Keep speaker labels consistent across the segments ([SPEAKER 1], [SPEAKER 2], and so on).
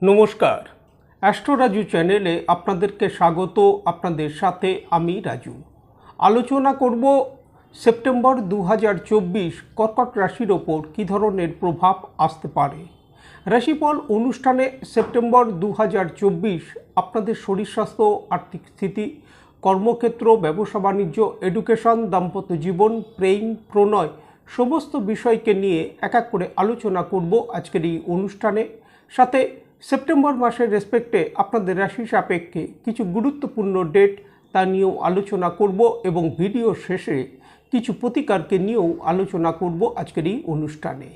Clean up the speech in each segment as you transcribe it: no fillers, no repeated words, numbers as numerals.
[SPEAKER 1] নমস্কার, অ্যাস্ট্রো রাজু চ্যানেলে আপনাদেরকে স্বাগত। আপনাদের সাথে আমি রাজু। আলোচনা করব সেপ্টেম্বর 2024 কর্কট রাশির ওপর কী ধরনের প্রভাব আসতে পারে। রাশিফল অনুষ্ঠানে সেপ্টেম্বর 2024 আপনাদের শরীর স্বাস্থ্য, আর্থিক স্থিতি, কর্মক্ষেত্র, ব্যবসা বাণিজ্য, এডুকেশন, দাম্পত্য জীবন, প্রেম, প্রণয় সমস্ত বিষয়কে নিয়ে এক এক করে আলোচনা করব আজকের এই অনুষ্ঠানে। সাথে সেপ্টেম্বর মাসের রেসপেক্টে আপনাদের রাশি সাপেক্ষে কিছু গুরুত্বপূর্ণ ডেট তা নিয়েও আলোচনা করব এবং ভিডিও শেষে কিছু প্রতিকারকে নিয়েও আলোচনা করব আজকের এই অনুষ্ঠানে।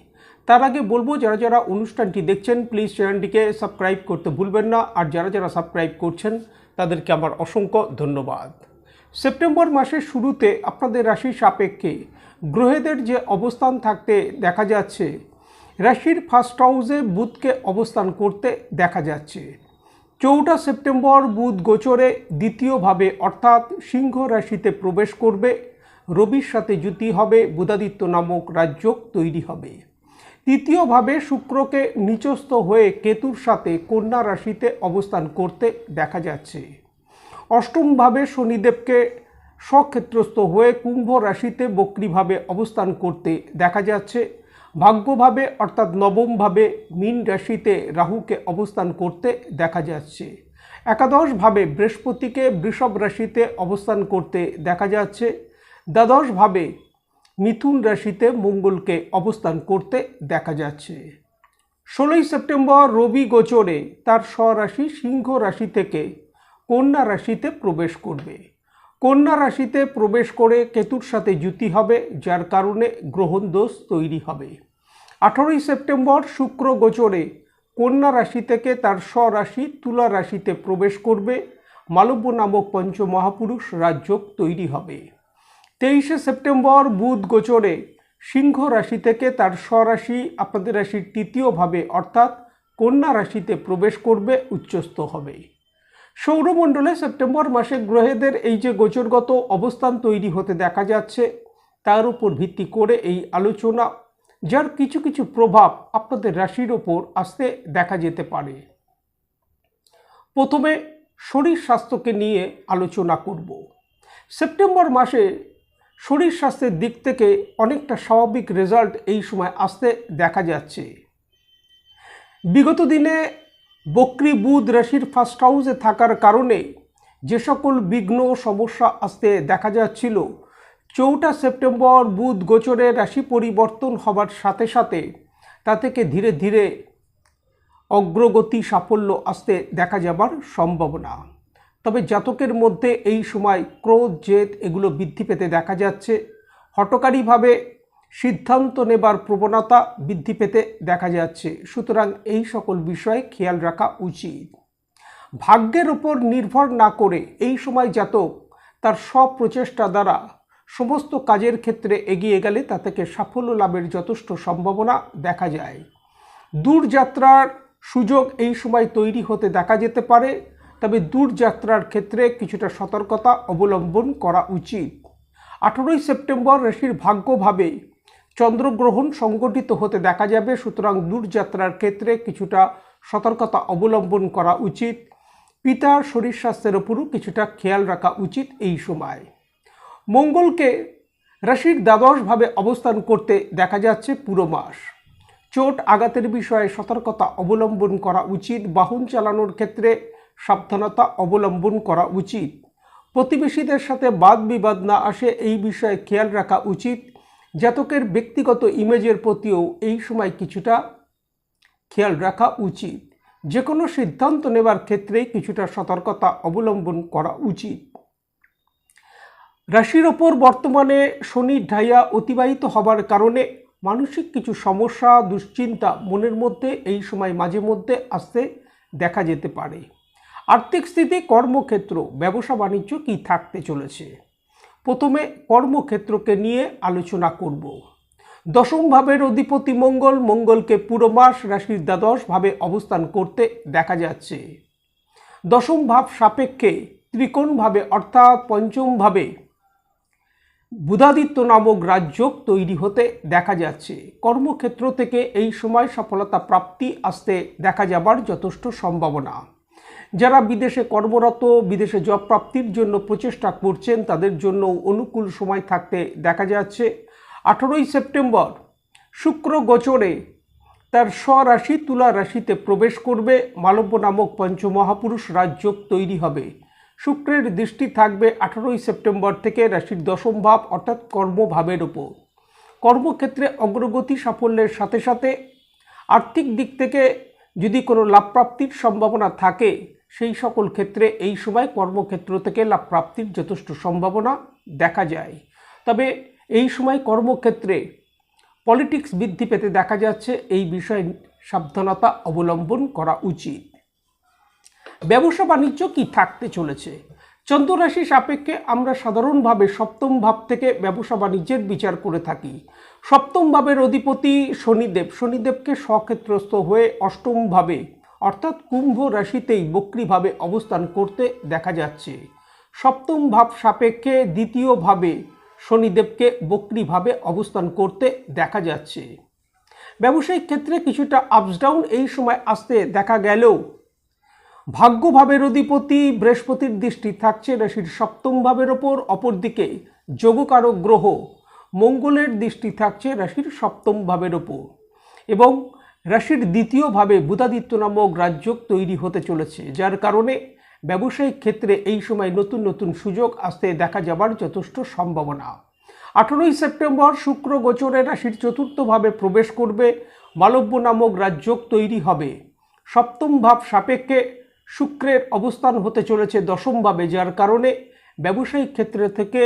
[SPEAKER 1] তার আগে বলবো, যারা যারা অনুষ্ঠানটি দেখছেন প্লিজ চ্যানেলটিকে সাবস্ক্রাইব করতে ভুলবেন না, আর যারা যারা সাবস্ক্রাইব করছেন তাদেরকে আমার অসংখ্য ধন্যবাদ। সেপ্টেম্বর মাসের শুরুতে আপনাদের রাশি সাপেক্ষে গ্রহেদের যে অবস্থান থাকতে দেখা যাচ্ছে, রাশির ফার্স্ট হাউসে বুধকে অবস্থান করতে দেখা যাচ্ছে। 4 সেপ্টেম্বর বুধ গোচরে দ্বিতীয়ভাবে অর্থাৎ সিংহ রাশিতে প্রবেশ করবে। রবির সাথে যুতি হবে, বুধাদিত্য নামক রাজযোগ তৈরি হবে। তৃতীয়ভাবে শুক্রকে নিচস্থ হয়ে কেতুর সাথে কন্যা রাশিতে অবস্থান করতে দেখা যাচ্ছে। অষ্টমভাবে শনিদেবকে স্বক্ষেত্রস্থ হয়ে কুম্ভ রাশিতে বক্রীভাবে অবস্থান করতে দেখা যাচ্ছে। ভাগ্যভাবে অর্থাৎ নবমভাবে মীন রাশিতে রাহুকে অবস্থান করতে দেখা যাচ্ছে। একাদশভাবে বৃহস্পতিকে বৃষভ রাশিতে অবস্থান করতে দেখা যাচ্ছে। দ্বাদশভাবে মিথুন রাশিতে মঙ্গলকে অবস্থান করতে দেখা যাচ্ছে। 16 সেপ্টেম্বর রবি গোচরে তার স্বরাশি সিংহ রাশি থেকে কন্যা রাশিতে প্রবেশ করবে। কন্যা রাশিতে প্রবেশ করে কেতুর সাথে যুতি হবে, যার কারণে গ্রহণ দোষ তৈরি হবে। 18 সেপ্টেম্বর শুক্র গোচরে কন্যা রাশি থেকে তার স্বরাশি তুলা রাশিতে প্রবেশ করবে। মালব্য নামক পঞ্চমহাপুরুষ রাজযোগ তৈরি হবে। 23 সেপ্টেম্বর বুধ গোচরে সিংহ রাশি থেকে তার স্বরাশি আপনাদের রাশির তৃতীয়ভাবে অর্থাৎ কন্যা রাশিতে প্রবেশ করবে, উচ্চস্থ হবে। সৌরমণ্ডলে সেপ্টেম্বর মাসে গ্রহেদের এই যে গোচরগত অবস্থান তৈরি হতে দেখা যাচ্ছে, তার উপর ভিত্তি করে এই আলোচনা, যার কিছু কিছু প্রভাব আপনাদের রাশির ওপর আসতে দেখা যেতে পারে। প্রথমে শরীর স্বাস্থ্যকে নিয়ে আলোচনা করব। সেপ্টেম্বর মাসে শরীর স্বাস্থ্যের দিক থেকে অনেকটা স্বাভাবিক রেজাল্ট এই সময় আসতে দেখা যাচ্ছে। বিগত দিনে বক্রী বুধ রাশির ফার্স্ট হাউসে থাকার কারণে যে সকল বিঘ্ন সমস্যা আসতে দেখা যাচ্ছিল, 4 সেপ্টেম্বর বুধ গোচরে রাশি পরিবর্তন হবার সাথে সাথে তা থেকে ধীরে ধীরে অগ্রগতি সাফল্য আসতে দেখা যাবার সম্ভাবনা। তবে জাতকের মধ্যে এই সময় ক্রোধ, জেদ এগুলো বৃদ্ধি পেতে দেখা যাচ্ছে। হঠকারীভাবে সিদ্ধান্ত নেবার প্রবণতা বৃদ্ধি পেতে দেখা যাচ্ছে। সুতরাং এই সকল বিষয়ে খেয়াল রাখা উচিত। ভাগ্যের ওপর নির্ভর না করে এই সময় জাতক তার সব প্রচেষ্টা দ্বারা সমস্ত কাজের ক্ষেত্রে এগিয়ে গেলে তা থেকে সাফল্য লাভের যথেষ্ট সম্ভাবনা দেখা যায়। দূরযাত্রার সুযোগ এই সময় তৈরি হতে দেখা যেতে পারে, তবে দূরযাত্রার ক্ষেত্রে কিছুটা সতর্কতা অবলম্বন করা উচিত। 18 সেপ্টেম্বর রাশির ভাগ্যভাবে চন্দ্রগ্রহণ সংগঠিত হতে দেখা যাবে, সুতরাং দূরযাত্রার ক্ষেত্রে কিছুটা সতর্কতা অবলম্বন করা উচিত। পিতার শরীর স্বাস্থ্যের ওপরও কিছুটা খেয়াল রাখা উচিত এই সময়। মঙ্গলকে রাশির দ্বাদশভাবে অবস্থান করতে দেখা যাচ্ছে পুরো মাস। চোট আঘাতের বিষয়ে সতর্কতা অবলম্বন করা উচিত। বাহন চালানোর ক্ষেত্রে সাবধানতা অবলম্বন করা উচিত। প্রতিবেশীদের সাথে বাদ বিবাদ না আসে এই বিষয়ে খেয়াল রাখা উচিত। জাতকের ব্যক্তিগত ইমেজের প্রতিও এই সময় কিছুটা খেয়াল রাখা উচিত। যে কোনো সিদ্ধান্ত নেবার ক্ষেত্রে কিছুটা সতর্কতা অবলম্বন করা উচিত। রাশির ওপর বর্তমানে শনি ঢাইয়া অতিবাহিত হবার কারণে মানসিক কিছু সমস্যা, দুশ্চিন্তা মনের মধ্যে এই সময় মাঝে মধ্যে আসতে দেখা যেতে পারে। আর্থিক স্থিতি, কর্মক্ষেত্র, ব্যবসা বাণিজ্য কী থাকতে চলেছে। প্রথমে কর্মক্ষেত্রকে নিয়ে আলোচনা করব। দশম ভাবের অধিপতি মঙ্গল, মঙ্গলকে পুরো মাস রাশির দ্বাদশভাবে অবস্থান করতে দেখা যাচ্ছে। দশম ভাব সাপেক্ষে ত্রিকোণভাবে অর্থাৎ পঞ্চমভাবে বুধাদিত্য নামক রাজযোগ তৈরি হতে দেখা যাচ্ছে। কর্মক্ষেত্র থেকে এই সময় সফলতা প্রাপ্তি আসতে দেখা যাবার যথেষ্ট সম্ভাবনা। যারা বিদেশে কর্মরত, বিদেশে জব প্রাপ্তির জন্য প্রচেষ্টা করছেন, তাদের জন্য অনুকূল সময় থাকতে দেখা যাচ্ছে। 18ই সেপ্টেম্বর শুক্র গোচরে তার স্বরাশি তুলা রাশিতে প্রবেশ করবে। মালব্য নামক পঞ্চমহাপুরুষ রাজযোগ তৈরি হবে। শুক্রের দৃষ্টি থাকবে 18ই সেপ্টেম্বর থেকে রাশির দশম ভাব অর্থাৎ কর্মভাবের ওপর। কর্মক্ষেত্রে অগ্রগতি সাফল্যের সাথে সাথে আর্থিক দিক থেকে যদি কোনো লাভপ্রাপ্তির সম্ভাবনা থাকে, সেই সকল ক্ষেত্রে এই সময় কর্মক্ষেত্র থেকে লাভপ্রাপ্তির যথেষ্ট সম্ভাবনা দেখা যায়। তবে এই সময় কর্মক্ষেত্রে পলিটিক্স বৃদ্ধি পেতে দেখা যাচ্ছে, এই বিষয়ে সাবধানতা অবলম্বন করা উচিত। ব্যবসা বাণিজ্য কি থাকতে চলেছে? চন্দ্ররাশি সাপেক্ষে আমরা সাধারণভাবে সপ্তম ভাব থেকে ব্যবসা বাণিজ্যের বিচার করে থাকি। সপ্তম ভাবের অধিপতি শনিদেবকে স্বক্ষেত্রস্থ হয়ে অষ্টম ভাবে অর্থাৎ কুম্ভ রাশিতেই বক্রীভাবে অবস্থান করতে দেখা যাচ্ছে। সপ্তম ভাব সাপেক্ষে দ্বিতীয় ভাবে শনিদেবকে বক্রীভাবে অবস্থান করতে দেখা যাচ্ছে। ব্যবসায়িক ক্ষেত্রে কিছুটা আপস ডাউন এই সময় আসতে দেখা গেলেও ভাগ্যভাবের অধিপতি বৃহস্পতির দৃষ্টি থাকছে রাশির সপ্তম ভাবের ওপর। অপরদিকে যোগকারক গ্রহ মঙ্গলের দৃষ্টি থাকছে রাশির সপ্তম ভাবের ওপর এবং রাশির দ্বিতীয় ভাবে বুধাদিত্য নামক রাজযোগ তৈরি হতে চলেছে, যার কারণে ব্যবসায়িক ক্ষেত্রে এই সময় নতুন নতুন সুযোগ আসতে দেখা যাবার যথেষ্ট সম্ভাবনা। 18ই সেপ্টেম্বর শুক্র গোচরে রাশির চতুর্থ ভাবে প্রবেশ করবে। মালব্য নামক রাজযোগ তৈরি হবে। সপ্তম ভাব সাপেক্ষে শুক্রের অবস্থান হতে চলেছে দশম ভাবে, যার কারণে ব্যবসায়িক ক্ষেত্র থেকে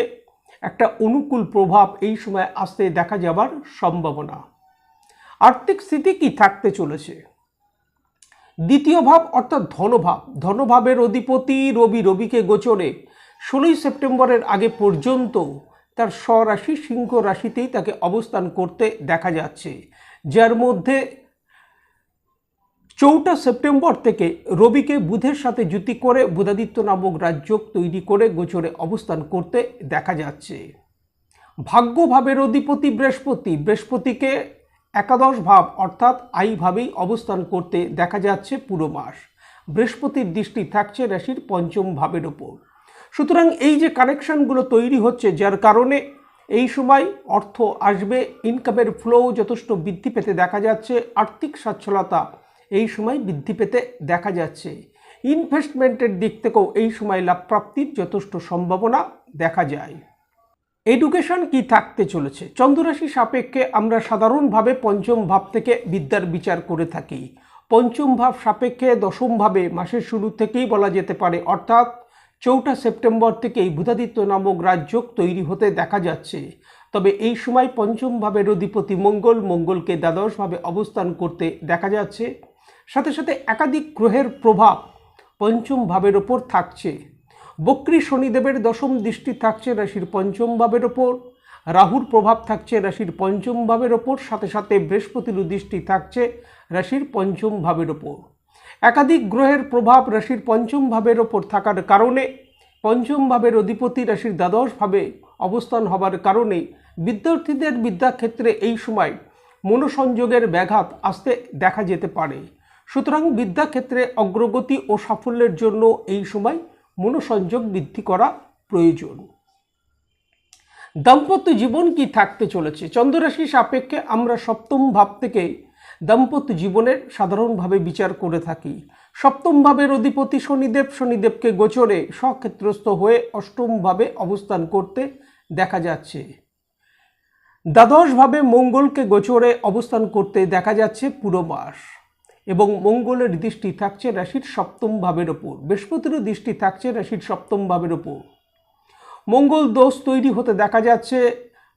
[SPEAKER 1] একটা অনুকূল প্রভাব এই সময় আসতে দেখা যাবার সম্ভাবনা। আর্থিক স্থিতি কি থাকতে চলেছে? দ্বিতীয় ভাব অর্থাৎ ধনভাবের অধিপতি রবিকে গোচরে 16ই সেপ্টেম্বরের আগে পর্যন্ত তার স্বরাশি সিংহ রাশিতেই তাকে অবস্থান করতে দেখা যাচ্ছে, যার মধ্যে 4 সেপ্টেম্বর থেকে রবিকে বুধের সাথে যুতি করে বুধাদিত্য নামক রাজযোগ তৈরি করে গোচরে অবস্থান করতে দেখা যাচ্ছে। ভাগ্যভাবের অধিপতি বৃহস্পতিকে একাদশ ভাব অর্থাৎ আই ভাবেই অবস্থান করতে দেখা যাচ্ছে পুরো মাস। বৃহস্পতির দৃষ্টি থাকছে রাশির পঞ্চম ভাবের ওপর। সুতরাং এই যে কানেকশনগুলো তৈরি হচ্ছে, যার কারণে এই সময় অর্থ আসবে, ইনকামের ফ্লো যথেষ্ট বৃদ্ধি পেতে দেখা যাচ্ছে। আর্থিক সচ্ছলতা এই সময় বৃদ্ধি পেতে দেখা যাচ্ছে। ইনভেস্টমেন্টের দিক থেকেও এই সময় লাভপ্রাপ্তির যথেষ্ট সম্ভাবনা দেখা যায়। এডুকেশন কি থাকতে চলেছে? চন্দ্ররাশি সাপেক্ষে আমরা সাধারণভাবে পঞ্চম ভাব থেকে বিদ্যার বিচার করে থাকি। পঞ্চম ভাব সাপেক্ষে দশম ভাবে মাসের শুরু থেকেই বলা যেতে পারে, অর্থাৎ 4 সেপ্টেম্বর থেকেই বুধাদিত্য নামক রাজযোগ তৈরি হতে দেখা যাচ্ছে। তবে এই সময় পঞ্চম ভাবের অধিপতি মঙ্গলকে দ্বাদশভাবে অবস্থান করতে দেখা যাচ্ছে। সাথে সাথে একাধিক গ্রহের প্রভাব পঞ্চম ভাবের ওপর থাকছে। বক্রী শনিদেবের দশম দৃষ্টি থাকছে রাশির পঞ্চম ভাবের ওপর। রাহুর প্রভাব থাকছে রাশির পঞ্চম ভাবের ওপর। সাথে সাথে বৃহস্পতির দৃষ্টি থাকছে রাশির পঞ্চম ভাবের ওপর। একাধিক গ্রহের প্রভাব রাশির পঞ্চম ভাবের ওপর থাকার কারণে পঞ্চম ভাবের অধিপতি রাশির দ্বাদশ ভাবে অবস্থান হবার কারণে বিদ্যার্থীদের বিদ্যাক্ষেত্রে এই সময় মনোসংযোগের ব্যাঘাত আসতে দেখা যেতে পারে। সুতরাং বিদ্যাক্ষেত্রে অগ্রগতি ও সাফল্যের জন্য এই সময় মনোসংযোগ বৃদ্ধি করা প্রয়োজন। দাম্পত্য জীবন কি থাকতে চলেছে? চন্দ্ররাশি সাপেক্ষে আমরা সপ্তম ভাব থেকে দাম্পত্য জীবনের সাধারণভাবে বিচার করে থাকি। সপ্তম ভাবের অধিপতি শনিদেবকে গোচরে স্বক্ষেত্রস্থ হয়ে অষ্টম ভাবে অবস্থান করতে দেখা যাচ্ছে। দ্বাদশ ভাবে মঙ্গলকে গোচরে অবস্থান করতে দেখা যাচ্ছে পুরো মাস এবং মঙ্গলের দৃষ্টি থাকছে রাশির সপ্তম ভাবের ওপর। বৃহস্পতিরও দৃষ্টি থাকছে রাশির সপ্তম ভাবের ওপর। মঙ্গল দোষ তৈরি হতে দেখা যাচ্ছে।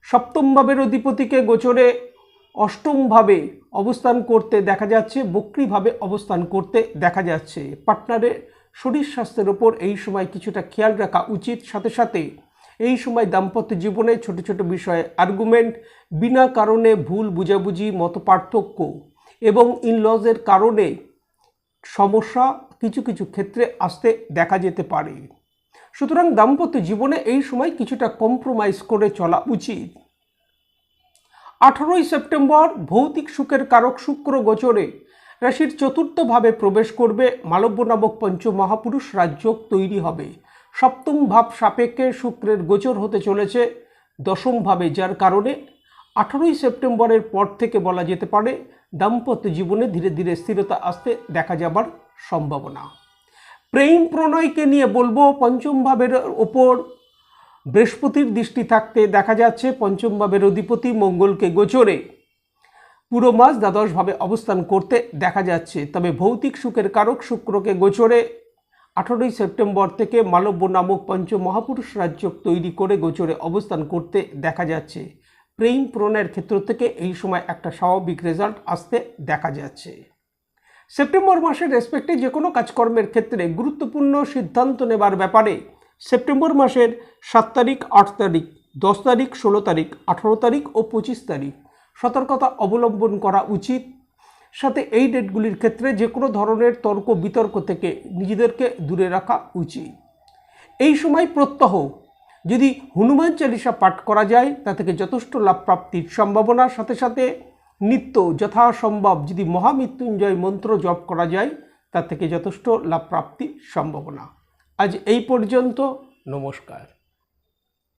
[SPEAKER 1] সপ্তম ভাবের অধিপতিকে গোচরে অষ্টম ভাবে অবস্থান করতে দেখা যাচ্ছে, বক্রীভাবে অবস্থান করতে দেখা যাচ্ছে। পার্টনারের শরীর স্বাস্থ্যের ওপর এই সময় কিছুটা খেয়াল রাখা উচিত। সাথে সাথে এই সময় দাম্পত্য জীবনে ছোট ছোট বিষয়ে আর্গুমেন্ট, বিনা কারণে ভুল বুঝাবুঝি, মত পার্থক্য এবং ইনলজের কারণে সমস্যা কিছু কিছু ক্ষেত্রে আসতে দেখা যেতে পারে। সুতরাং দাম্পত্য জীবনে এই সময় কিছুটা কম্প্রোমাইজ করে চলা উচিত। 18ই সেপ্টেম্বর ভৌতিক সুখের কারক শুক্র গোচরে রাশির চতুর্থ ভাবে প্রবেশ করবে। মালব্য নামক পঞ্চমহাপুরুষ রাজযোগ তৈরি হবে। সপ্তম ভাব সাপেক্ষে শুক্রের গোচর হতে চলেছে দশম ভাবে, যার কারণে 18ই সেপ্টেম্বরের পর থেকে বলা যেতে পারে দাম্পত্য জীবনে ধীরে ধীরে স্থিরতা আসতে দেখা যাবার সম্ভাবনা। প্রেম প্রণয়কে নিয়ে বলবো, পঞ্চম ভাবের ওপর বৃহস্পতির দৃষ্টি থাকতে দেখা যাচ্ছে। পঞ্চম ভাবের অধিপতি মঙ্গলকে গোচরে পুরো মাস দ্বাদশভাবে অবস্থান করতে দেখা যাচ্ছে। তবে ভৌতিক সুখের কারক শুক্রকে গোচরে 18ই সেপ্টেম্বর থেকে মালব্য নামক পঞ্চমহাপুরুষ রাজযোগ তৈরি করে গোচরে অবস্থান করতে দেখা যাচ্ছে। প্রেম প্রণয়ের ক্ষেত্র থেকে এই সময় একটা স্বাভাবিক রেজাল্ট আসতে দেখা যাচ্ছে। সেপ্টেম্বর মাসের রেসপেক্টে যে কোনো কাজকর্মের ক্ষেত্রে গুরুত্বপূর্ণ সিদ্ধান্ত নেবার ব্যাপারে সেপ্টেম্বর মাসের 7 তারিখ, 8 তারিখ, 10 তারিখ, 16 তারিখ, 18 তারিখ ও 25 তারিখ সতর্কতা অবলম্বন করা উচিত। সাথে এই ডেটগুলির ক্ষেত্রে যে কোনো ধরনের তর্ক বিতর্ক থেকে নিজেদেরকে দূরে রাখা উচিত। এই সময় প্রত্যহ যদি হনুমান চালিসা পাঠ করা যায় তা থেকে যথেষ্ট লাভ প্রাপ্তির সম্ভাবনার সাথে সাথে নিত্য যথাসম্ভব যদি মহামৃত্যুঞ্জয় মন্ত্র জপ করা যায় তা থেকে যথেষ্ট লাভ প্রাপ্তির সম্ভাবনা। আজ এই পর্যন্ত। নমস্কার।